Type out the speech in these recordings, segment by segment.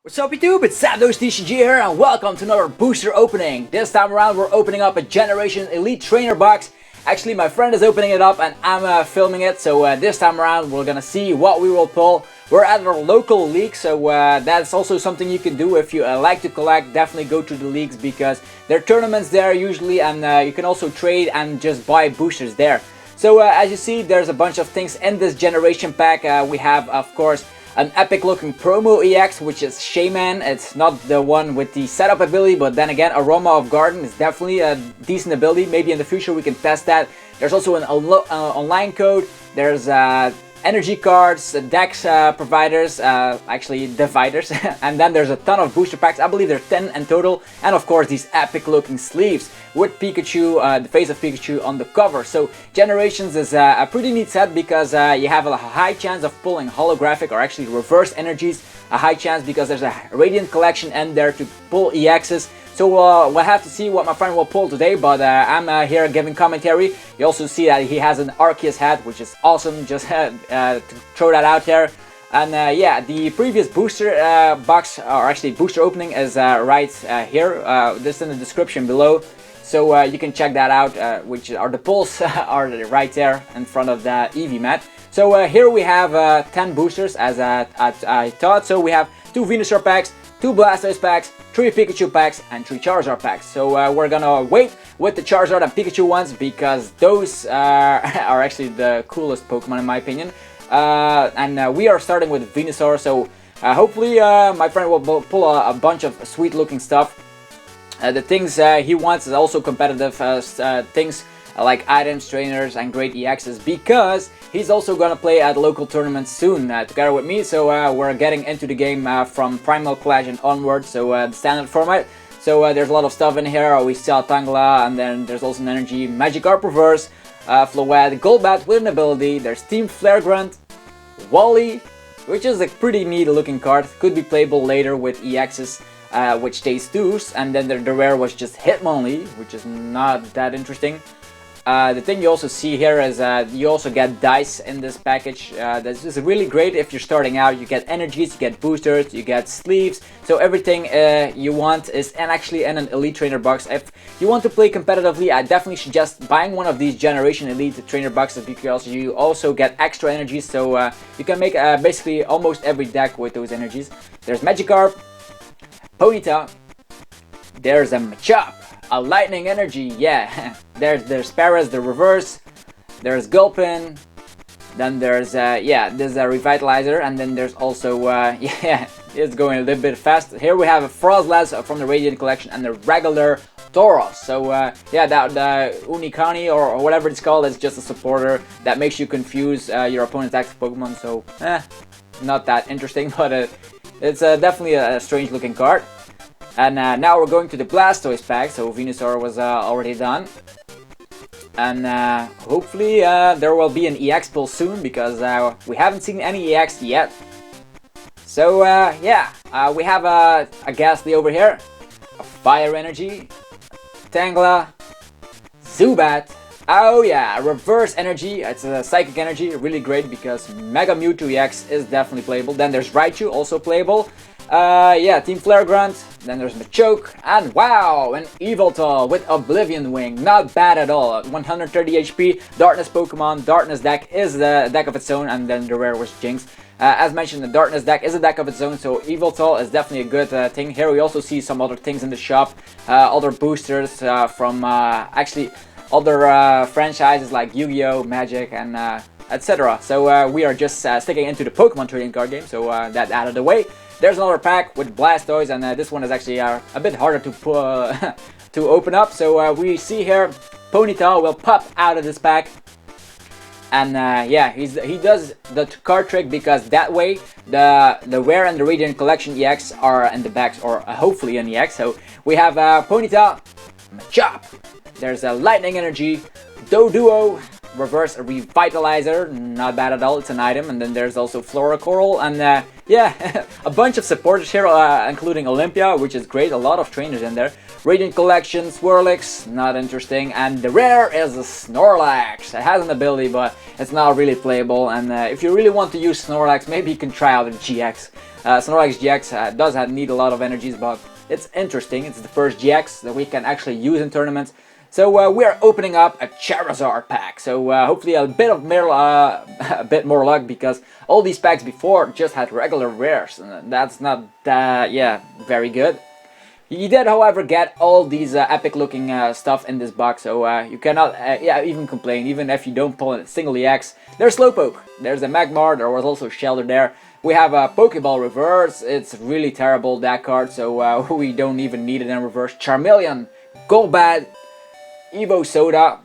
What's up YouTube, it's TCG here and welcome to another booster opening. This time around we're opening up a Generation Elite Trainer box. Actually my friend is opening it up and I'm filming it, so this time around we're gonna see what we will pull. We're at our local league, so that's also something you can do if you like to collect. Definitely go to the leagues because there are tournaments there usually, and you can also trade and just buy boosters there. So as you see, there's a bunch of things in this generation pack. We have, of course, an epic looking promo EX, which is Shaymin. It's not the one with the setup ability, but then again, Aroma of Garden is definitely a decent ability. Maybe in the future we can test that. There's also an online code. There's energy cards, decks providers, actually dividers, and then there's a ton of booster packs. I believe there's 10 in total, and of course these epic looking sleeves with Pikachu, the face of Pikachu on the cover. So Generations is a pretty neat set because you have a high chance of pulling holographic or actually reverse energies, a high chance because there's a Radiant collection in there to pull EXs. So we'll have to see what my friend will pull today, but I'm here giving commentary. You also see that he has an Arceus hat, which is awesome, just to throw that out there. And yeah, the previous booster box, or actually booster opening, is right here. This in the description below. So you can check that out, which are the pulls are right there in front of the EV mat. So here we have 10 boosters, as I thought. So we have 2 Venusaur packs, 2 Blastoise packs, 3 Pikachu packs, and 3 Charizard packs. So we're gonna wait with the Charizard and Pikachu ones because those are actually the coolest Pokemon in my opinion. And we are starting with Venusaur, so hopefully my friend will pull a bunch of sweet looking stuff. The things he wants is also competitive things like items, trainers, and great EXs, because he's also gonna play at local tournaments soon together with me. So we're getting into the game from Primal Clash and onwards, so the standard format. So there's a lot of stuff in here. We saw Tangela, and then there's also an energy, Magikarp Reverse, Floette, Golbat with an ability. There's Team Flare Grunt, Wally, which is a pretty neat looking card. Could be playable later with EXs, which stays 2s, and then the rare was just Hitmonlee, which is not that interesting. The thing you also see here is you also get dice in this package. This is really great if you're starting out. You get energies, you get boosters, you get sleeves. So everything you want is actually in an Elite Trainer box. If you want to play competitively, I definitely suggest buying one of these Generation Elite Trainer boxes because you also get extra energies. So you can make basically almost every deck with those energies. There's Magikarp, Ponyta, there's a Machop, a Lightning Energy, yeah. there's Paras, the reverse, there's Gulpin, then there's yeah, there's a Revitalizer, and then there's also yeah, it's going a little bit fast. Here we have a Frostlass from the Radiant collection and the regular Tauros. So yeah, the Unikani or whatever it's called is just a supporter that makes you confuse your opponent's active Pokemon. So not that interesting, but it's definitely a strange looking card. And now we're going to the Blastoise pack, so Venusaur was already done. And hopefully there will be an EX pull soon, because we haven't seen any EX yet. So yeah, we have a Ghastly over here, a Fire Energy, Tangela, Zubat. Oh yeah, Reverse Energy, it's a Psychic Energy, really great because Mega Mewtwo EX is definitely playable. Then there's Raichu, also playable. Yeah, Team Flare Grunt, then there's Machoke, and wow, an Yveltal with Oblivion Wing, not bad at all. 130 HP, Darkness Pokemon, Darkness deck is the deck of its own, and then the rare was Jinx. As mentioned, the Darkness deck is a deck of its own, so Yveltal is definitely a good thing. Here we also see some other things in the shop, other boosters from actually other franchises like Yu-Gi-Oh, Magic, and etc. So we are just sticking into the Pokemon trading card game, so that out of the way. There's another pack with Blastoise, and this one is actually a bit harder to to open up. So we see here Ponyta will pop out of this pack, and yeah, he does the card trick because that way the rare and the Radiant collection EX are in the backs, or hopefully an EX. So we have Ponyta, Machop. There's a Lightning Energy, Doduo, reverse Revitalizer, not bad at all, it's an item. And then there's also Flora Coral, and yeah, a bunch of supporters here, including Olympia, which is great. A lot of trainers in there. Radiant Collection, Swirlix, not interesting. And the rare is a Snorlax. It has an ability, but it's not really playable. And if you really want to use Snorlax, maybe you can try out a GX. Snorlax GX does need a lot of energies, but it's interesting. It's the first GX that we can actually use in tournaments. So we are opening up a Charizard pack. So hopefully a bit more luck, because all these packs before just had regular rares, and that's not yeah, very good. You did, however, get all these epic looking stuff in this box, so you cannot yeah, even complain, even if you don't pull a single EX. There's Slowpoke, there's a Magmar, there was also Shelter there. We have a Pokeball reverse. It's really terrible, that card, so we don't even need it in reverse. Charmeleon, Golbat, Evo Soda.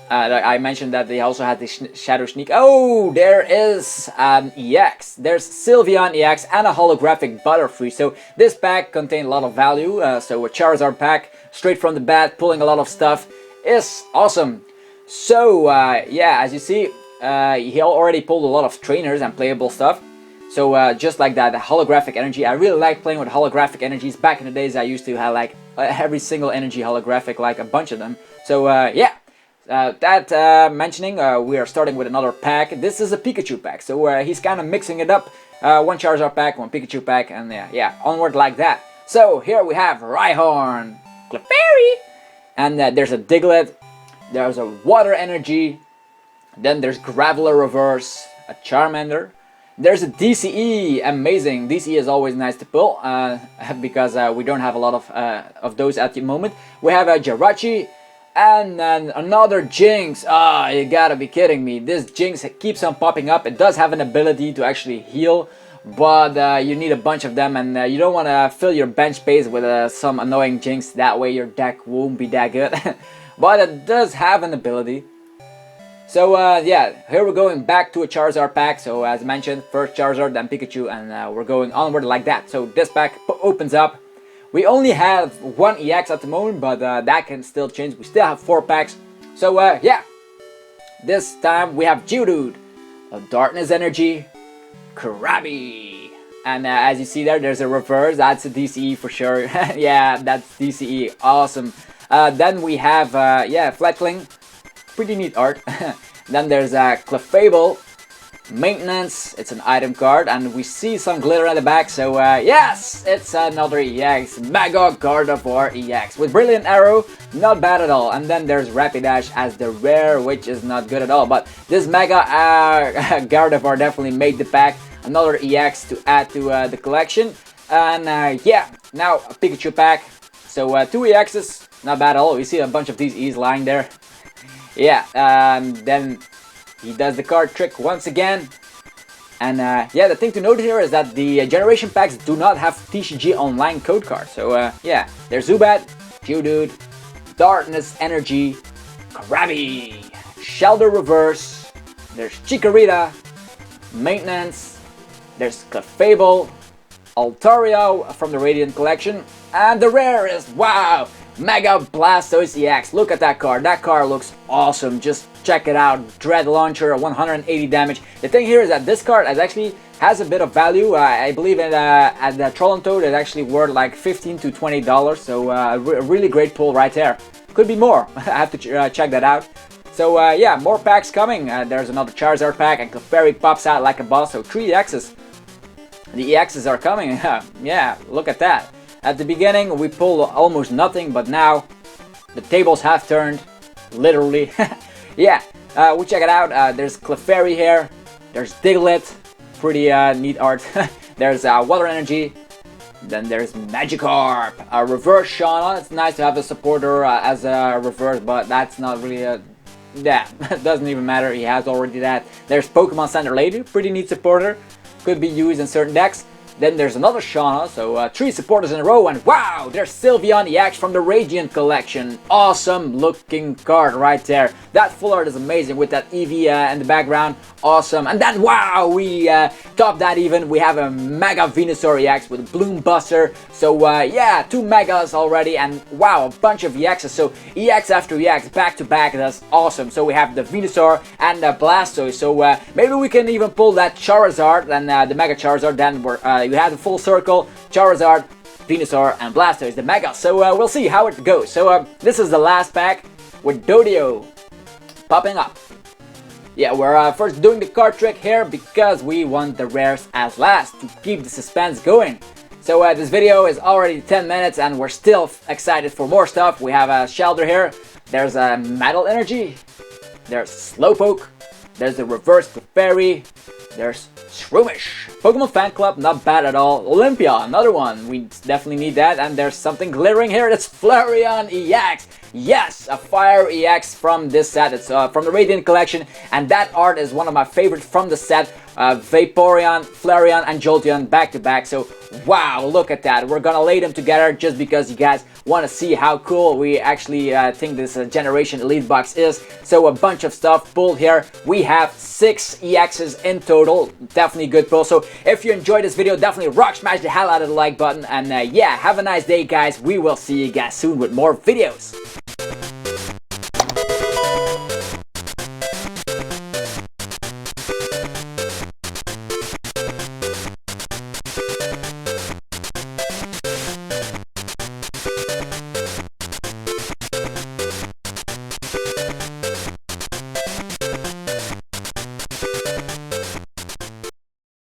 I mentioned that they also had the Shadow Sneak. Oh, there is an EX. There's Sylveon EX and a holographic Butterfree. So this pack contained a lot of value. So a Charizard pack, straight from the bat, pulling a lot of stuff, is awesome. So yeah, as you see, he already pulled a lot of trainers and playable stuff. So just like that, the holographic energy. I really like playing with holographic energies. Back in the days, I used to have like every single energy holographic, like a bunch of them. So yeah. Mentioning, we are starting with another pack. This is a Pikachu pack, so he's kind of mixing it up. One Charizard pack, one Pikachu pack, and yeah, onward like that. So here we have Rhyhorn, Clefairy, and there's a Diglett, there's a Water Energy, then there's Graveler Reverse, a Charmander, there's a DCE, amazing. DCE is always nice to pull, because we don't have a lot of those at the moment. We have a Jirachi, and then another Jinx. Ah, you gotta be kidding me. This Jinx keeps on popping up. It does have an ability to actually heal, but you need a bunch of them, and you don't want to fill your bench space with some annoying Jinx. That way your deck won't be that good. But it does have an ability. So yeah, here we're going back to a Charizard pack. So as mentioned, first Charizard, then Pikachu, and we're going onward like that. So this pack opens up. We only have one EX at the moment, but that can still change. We still have 4 packs. So yeah, this time we have Geodude, a Darkness Energy, Krabby, and as you see there, there's a reverse. That's a DCE for sure. Yeah, that's DCE, awesome. Then we have yeah, Fletchling, pretty neat art. Then there's Clefable, Maintenance, it's an item card, and we see some glitter at the back, so yes, it's another EX, Mega Gardevoir EX, with Brilliant Arrow, not bad at all. And then there's Rapidash as the rare, which is not good at all, but this Mega Gardevoir definitely made the pack, another EX to add to the collection. And yeah, now a Pikachu pack, so 2 EXs, not bad at all. You see a bunch of these E's lying there. Yeah, then he does the card trick once again. And yeah, the thing to note here is that the generation packs do not have TCG online code cards. So yeah, there's Zubat, Geodude, Darkness Energy, Krabby, Shelter Reverse, there's Chikorita, Maintenance, there's Clefable, Altaria from the Radiant Collection, and the rare is, wow, Mega Blastoise EX. Look at that card. That card looks awesome. Just check it out. Dread Launcher, 180 damage. The thing here is that this card actually has a bit of value. I believe at the Troll and Toad, it's actually worth like $15 to $20. So a really great pull right there. Could be more. I have to check that out. So yeah, more packs coming. There's another Charizard pack, and Clefairy pops out like a boss. So 3 EXs. The EXs are coming. Yeah, look at that. At the beginning, we pulled almost nothing, but now the tables have turned, literally. Yeah, we check it out. There's Clefairy here. There's Diglett, pretty neat art. There's Water Energy. Then there's Magikarp, a reverse Shauna. It's nice to have a supporter as a reverse, but that's not really a... Yeah, it doesn't even matter. He has already that. There's Pokemon Center Lady, pretty neat supporter. Could be used in certain decks. Then there's another Shauna, so 3 supporters in a row, and wow, there's Sylveon EX from the Radiant collection. Awesome looking card right there. That full art is amazing with that Eevee in the background. Awesome. And then wow, we top that even. We have a Mega Venusaur EX with a Bloom Buster. So yeah, 2 Megas already, and wow, a bunch of EXs. So EX after EX, back to back, that's awesome. So we have the Venusaur and the Blastoise. So maybe we can even pull that Charizard and the Mega Charizard. Then we have the full circle, Charizard, Venusaur, and Blastoise, the Mega. So we'll see how it goes. So this is the last pack with Dodio popping up. Yeah, we're first doing the card trick here because we want the rares as last to keep the suspense going. So this video is already 10 minutes and we're still excited for more stuff. We have a Shelter here, there's a Metal Energy, there's Slowpoke, there's the Reverse Clefairy, there's Shroomish. Pokemon Fan Club, not bad at all. Olympia, another one, we definitely need that. And there's something glittering here, that's Flareon EX. Yes, a Fire EX from this set. It's from the Radiant collection, and that art is one of my favorites from the set. Vaporeon, Flareon, and Jolteon back to back. So wow, look at that. We're gonna lay them together just because you guys want to see how cool we actually think this Generation Elite box is. So a bunch of stuff pulled here. We have 6 EXs in total. Definitely good pull. So if you enjoyed this video, definitely rock smash the hell out of the like button. And yeah, have a nice day, guys. We will see you guys soon with more videos.